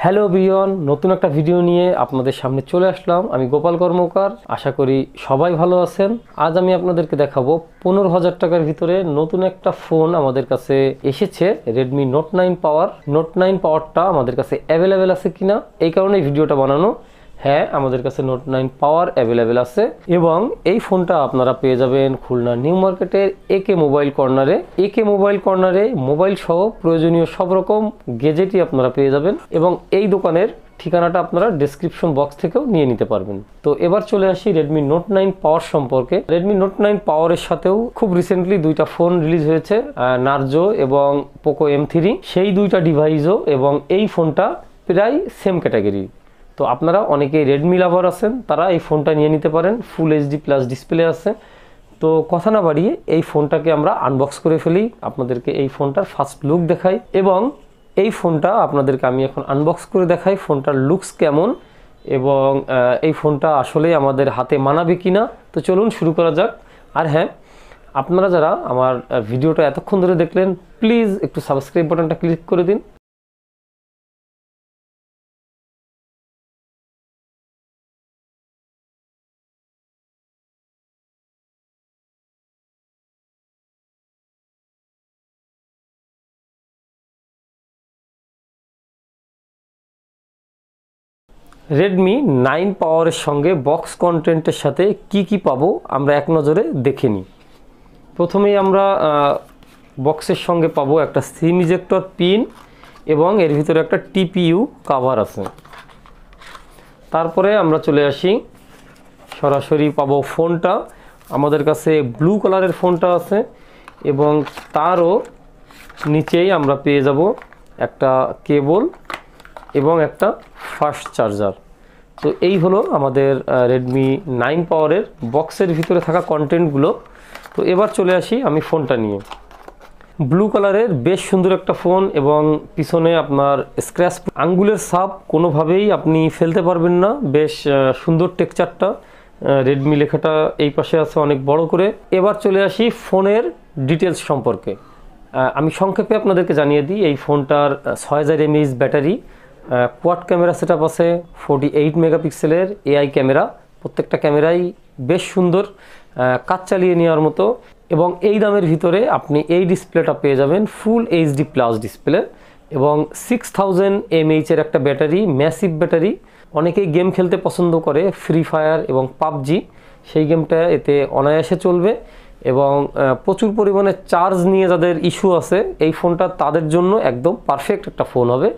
Hello everyone, নতুন একটা video নিয়ে আপনাদের সামনে চলে আসলাম। আমি গোপাল কর্মকার। আশা করি সবাই ভালো আছেন। আজ আমি আপনাদেরকে দেখাবো 15,000 টাকার ভিতরে নতুন একটা ফোন আমাদের কাছে এসেছে, রেডমি নোট 9 পাওয়ার। নোট 9 পাওয়ারটা আমাদের কাছে অ্যাভেলেবেল আছে কিনা, এই কারণে ভিডিওটা বানানো। হ্যাঁ, আমাদের কাছে নোট 9 পাওয়ার অ্যাভেলেবেল আছে এবং এই ফোনটা আপনারা পেয়ে যাবেন খুলনা নিউ মার্কেটের একে মোবাইল কর্নারে। একে মোবাইল কর্নারে মোবাইল সহ প্রয়োজনীয় সব রকম গেজেটই আপনারা পেয়ে যাবেন এবং এই দোকানের ঠিকানাটা আপনারা ডেসক্রিপশন বক্স থেকেও নিয়ে নিতে পারবেন। তো এবার চলে আসি রেডমি নোট 9 পাওয়ার সম্পর্কে। রেডমি নোট 9 পাওয়ারের সাথেও খুব রিসেন্টলি দুইটা ফোন রিলিজ হয়েছে, নার্জো এবং পোকো M3। সেই দুইটা ডিভাইসও এবং এই ফোনটা প্রায় সেম ক্যাটাগরি। তো আপনারা অনেকেই রেডমি লাভার আছেন, তারা এই ফোনটা নিয়ে নিতে পারেন। ফুল এইচডি প্লাস ডিসপ্লে আছে। তো কথা না বাড়িয়ে এই ফোনটাকে আমরা আনবক্স করে ফেলি, আপনাদেরকে এই ফোনটার ফার্স্ট লুক দেখাই এবং এই ফোনটা আপনাদেরকে আমি এখন আনবক্স করে দেখাই ফোনটার লুকস কেমন এবং এই ফোনটা আসলে আমাদের হাতে মানাবে কিনা। তো চলুন শুরু করা যাক। আর হ্যাঁ, আপনারা যারা আমার ভিডিওটা এতক্ষণ ধরে দেখলেন, প্লিজ একটু সাবস্ক্রাইব বাটনটা ক্লিক করে দিন। রেডমি 9 পাওয়ারের সঙ্গে বক্স কন্টেন্টের সাথে কি পাবো আমরা এক নজরে দেখে নিই। প্রথমেই আমরা বক্সের সঙ্গে পাবো একটা সিম ইজেক্টর পিন এবং এর ভিতরে একটা টিপিইউ কভার আছে। তারপরে আমরা চলে আসি, সরাসরি পাবো ফোনটা। আমাদের কাছে ব্লু কালারের ফোনটা আছে এবং তারও নিচেই আমরা পেয়ে যাব একটা কেবল এবং একটা ফাস্ট চার্জার। তো এই হলো আমাদের রেডমি 9 পাওয়ারের বক্সের ভিতরে থাকা কন্টেন্টগুলো। তো এবার চলে আসি আমি ফোনটা নিয়ে। ব্লু কালারের বেশ সুন্দর একটা ফোন এবং পিছনে আপনার স্ক্র্যাচ আঙ্গুলের ছাপ কোনোভাবেই আপনি ফেলতে পারবেন না। বেশ সুন্দর টেক্সচারটা, রেডমি লেখাটা এই পাশে আছে অনেক বড় করে। এবার চলে আসি ফোনের ডিটেলস সম্পর্কে। আমি সংক্ষেপে আপনাদেরকে জানিয়ে দিই, এই ফোনটার 6000 mAh battery, quad camera setup আছে, 48 মেগাপিক্সেলের এআই ক্যামেরা। প্রত্যেকটা ক্যামেরাই বেশ সুন্দর, কাজ চালিয়ে নেওয়ার মতো। এবং এই দামের ভিতরে আপনি এই ডিসপ্লেটা পেয়ে যাবেন ফুল এইচডি প্লাস ডিসপ্লে এবং 6000 mAh এর একটা ব্যাটারি, ম্যাসিভ ব্যাটারি। অনেকেই গেম খেলতে পছন্দ করে, ফ্রি ফায়ার এবং পাবজি, সেই গেমটা এতে অনায়াসে চলবে এবং প্রচুর পরিমাণে চার্জ নিয়ে যাদের ইস্যু আছে, এই ফোনটা তাদের জন্য একদম পারফেক্ট একটা ফোন হবে।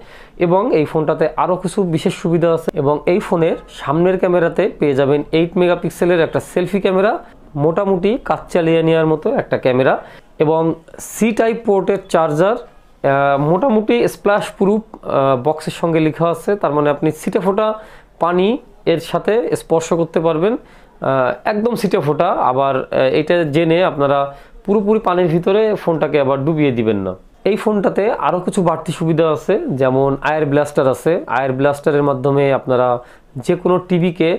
এবং এই ফোনটাতে আরও কিছু বিশেষ সুবিধা আছে এবং এই ফোনের সামনের ক্যামেরাতে পেয়ে যাবেন 8 মেগাপিক্সেলের একটা সেলফি ক্যামেরা, মোটামুটি কাজ চালিয়ে নেওয়ার মতো একটা ক্যামেরা এবং সি টাইপ পোর্টের চার্জার, মোটামুটি স্প্ল্যাশ প্রুফ বক্সের সঙ্গে লেখা আছে। তার মানে আপনি ছিটে ফোটা পানি এর সাথে স্পর্শ করতে পারবেন, একদম ছিটে ফোটা। আবার এটা জেনে আপনারা পুরোপুরি পানির ভিতরে ফোনটাকে আবার ডুবিয়ে দিবেন না। এই ফোনটাতে আরও কিছু বাড়তি সুবিধা আছে, যেমন আয়ার ব্লাস্টার আছে। আয়ার ব্লাস্টারের মাধ্যমে আপনারা যে কোনো টিভিকে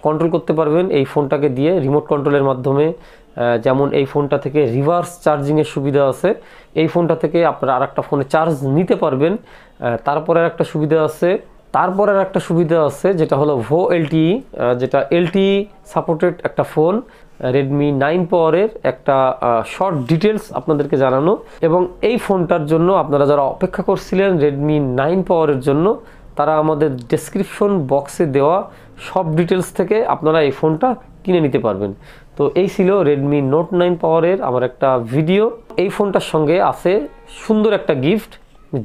কন্ট্রোল করতে পারবেন এই ফোনটাকে দিয়ে রিমোট কন্ট্রোলের মাধ্যমে। যেমন এই ফোনটা থেকে রিভার্স চার্জিংয়ের সুবিধা আছে, এই ফোনটা থেকে আপনারা আরেকটা ফোনে চার্জ নিতে পারবেন। তারপরে একটা সুবিধা আছে যেটা হলো ভো এলটিই, যেটা এলটিই সাপোর্টেড একটা ফোন। রেডমি 9 পাওয়ারের একটা শর্ট ডিটেলস আপনাদেরকে জানানো। এবং এই ফোনটার জন্য আপনারা যারা অপেক্ষা করছিলেন রেডমি 9 পাওয়ারের জন্য, তারা আমাদের ডেসক্রিপশন বক্সে দেওয়া সব ডিটেলস থেকে আপনারা এই ফোনটা কিনে নিতে পারবেন। তো এই ছিল রেডমি নোট 9 পাওয়ারের আমার একটা ভিডিও। এই ফোনটার সঙ্গে আছে সুন্দর একটা গিফট,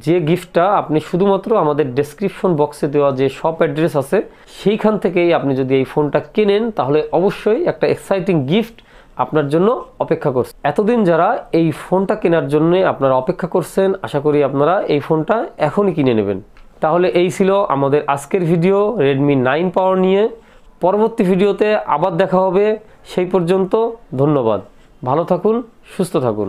যে গিফটটা আপনি শুধুমাত্র আমাদের ডেসক্রিপশন বক্সে দেওয়া যে শপ অ্যাড্রেস আছে সেইখান থেকেই আপনি যদি এই ফোনটা কেনেন, তাহলে অবশ্যই একটা এক্সাইটিং গিফট আপনার জন্য অপেক্ষা করছে। এতদিন যারা এই ফোনটা কেনার জন্য আপনারা অপেক্ষা করছেন, আশা করি আপনারা এই ফোনটা এখনই কিনে নেবেন। তাহলে এই ছিল আমাদের আজকের ভিডিও রেডমি 9 পাওয়ার নিয়ে। পরবর্তী ভিডিওতে আবার দেখা হবে, সেই পর্যন্ত ধন্যবাদ। ভালো থাকুন, সুস্থ থাকুন।